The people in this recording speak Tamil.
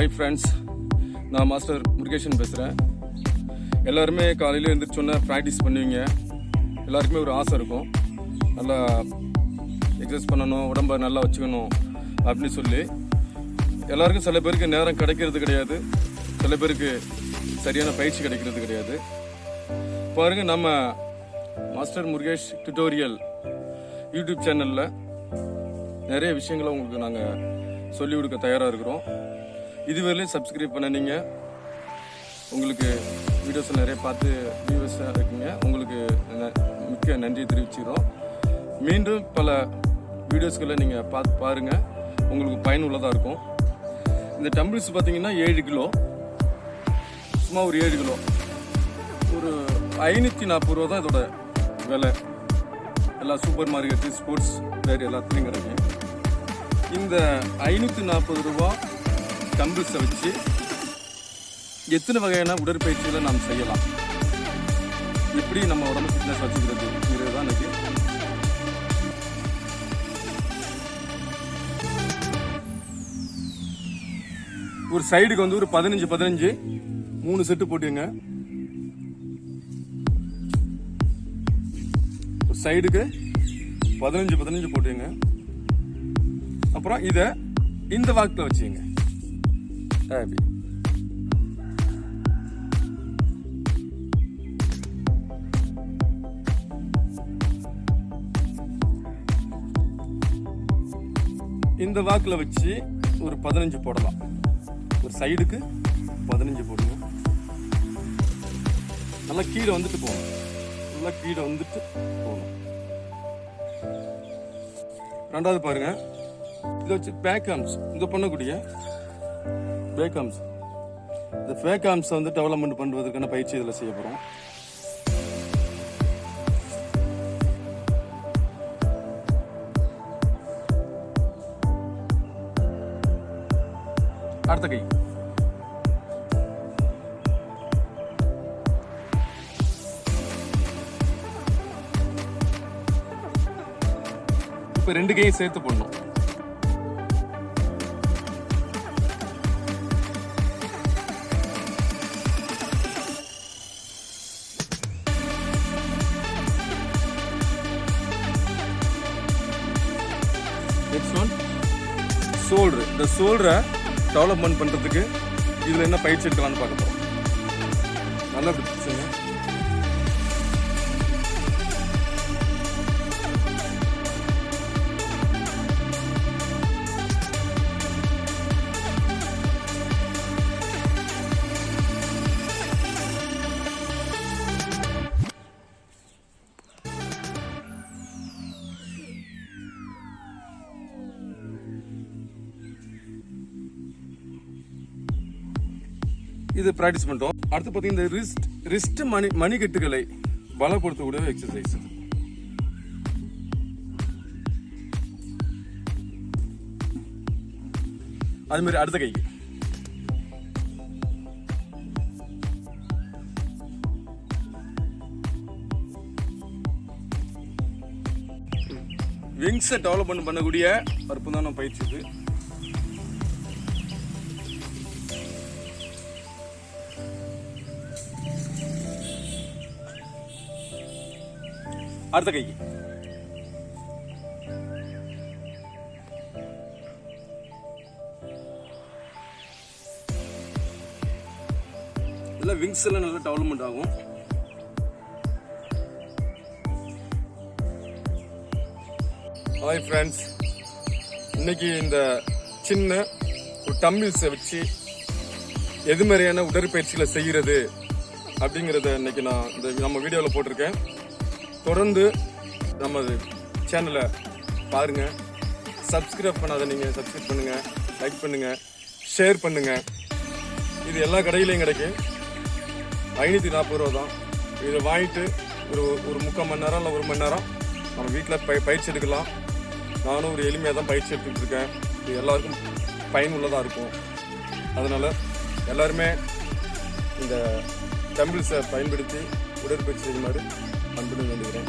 ஹாய் ஃப்ரெண்ட்ஸ், நான் மாஸ்டர் முருகேசன் பேசுகிறேன். எல்லாருமே காலையில் எழுந்திரிச்சோன்னே ப்ராக்டிஸ் பண்ணுவீங்க. எல்லாருக்குமே ஒரு ஆசை இருக்கும், நல்லா எக்ஸசைஸ் பண்ணணும், உடம்பை நல்லா வச்சுக்கணும் அப்படின்னு சொல்லி. எல்லாருக்கும் சில பேருக்கு நேரம் கிடைக்கிறது கிடையாது, சில பேருக்கு சரியான பயிற்சி கிடைக்கிறது கிடையாது. பாருங்கள், நம்ம மாஸ்டர் முருகேஷ் டியூட்டோரியல் யூடியூப் சேனலில் நிறைய விஷயங்களை உங்களுக்கு நாங்கள் சொல்லிக் கொடுக்க தயாராக இருக்கிறோம். இதுவரையிலும் சப்ஸ்கிரைப் பண்ண நீங்கள் உங்களுக்கு வீடியோஸ் நிறைய பார்த்து வியூவர்ஸாக இருக்கீங்க. உங்களுக்கு மிக்க நன்றி தெரிவிச்சுக்கிறோம். மீண்டும் பல வீடியோஸ்களை நீங்கள் பார்த்து பாருங்கள், உங்களுக்கு பயனுள்ளதாக இருக்கும். இந்த டம்பிள்ஸ் பார்த்தீங்கன்னா 7 கிலோ, சும்மா ஒரு 7 கிலோ, ஒரு 540 ரூபா தான் இதோட விலை. எல்லா சூப்பர் மார்க்கெட்டு, ஸ்போர்ட்ஸ் வேறு எல்லாத்துலேயும் கிடைக்கும். இந்த 540 ரூபா டம்பிள்ஸை வச்சு எத்தனை வகையான உடற்பயிற்சிகளை நாம் செய்யலாம், எப்படி நம்ம உடம்பு ஃபிட்னஸ் வச்சுக்கிறது தான் இன்னைக்கு. ஒரு சைடுக்கு வந்து ஒரு 15 3 செட்டு போட்டுங்க. ஒரு சைடுக்கு 15 போட்டுங்க. அப்புறம் இதை இந்த வாக்கில் வச்சுங்க. இந்த வாக்கில் வச்சு ஒரு 15 போடலாம். ஒரு சைடுக்கு 15 போடுங்க. நல்லா கீழே வந்துட்டு போகணும், நல்லா கீழே வந்துட்டு போகணும். ரெண்டாவது பாருங்க, இதை வச்சு பேக் ஆர்ம்ஸ், இதை பண்ணக்கூடிய பேக் ஆர்ம்ஸ், இந்த பேக் ஆர்ம்ஸை வந்து டெவலப்மெண்ட் பண்ணுவதற்கான பயிற்சி இதில் செய்ய போகிறோம். அடுத்த கை, இப்போ 2 கையும் சேர்த்து போடணும். Next one shoulder. இந்த ஷோல்டரை டெவலப்மெண்ட் பண்ணுறதுக்கு இதில் என்ன பயிற்சி எடுக்கலாம்னு பார்க்க போகிறோம். நல்லா பிடிச்சுங்க. இது பிராக்டிஸ் பண்ணிட்டோம். அடுத்து பார்த்தீங்கன்னா இந்த ரிஸ்ட் மணிக்கட்டுகளை பலப்படுத்தக்கூடிய எக்ஸசைஸ். அது மாதிரி அடுத்த கைக்கு விங்ஸை டெவலப்மெண்ட் பண்ணக்கூடிய அற்புதமான பயிற்சி இது. அடுத்த கைக்கு இதெல்லாம் விங்ஸ் எல்லாம் நல்லா டெவலப்மெண்ட் ஆகும். ஹாய் ஃப்ரெண்ட்ஸ், இன்னைக்கு இந்த சின்ன ஒரு டம்பிள்ஸை வச்சு எது மாதிரியான உடற்பயிற்சிகளை செய்கிறது அப்படிங்கிறத இன்னைக்கு நான் நம்ம வீடியோவில் போட்டிருக்கேன். தொடர்ந்து நம்ம சேனலை பாருங்கள். சப்ஸ்கிரைப் பண்ணாத நீங்கள் சப்ஸ்கிரைப் பண்ணுங்கள், லைக் பண்ணுங்கள், ஷேர் பண்ணுங்கள். இது எல்லா கடையிலையும் கிடைக்கும். 540 ரூபா தான். இதை வாங்கிட்டு ஒரு 3/4 மணி நேரம் இல்லை 1 மணி நேரம் நம்ம வீட்டில் பயிற்சி எடுக்கலாம். நானும் ஒரு எளிமையாக தான் பயிற்சி எடுத்துக்கிட்டு இருக்கேன். இது எல்லாருக்கும் பயனுள்ளதாக இருக்கும். அதனால் எல்லாருமே இந்த டம்பிள்ஸை பயன்படுத்தி உடற்பயிற்சி செய்யுமாறு அன்புடன் வேண்டுகிறேன்.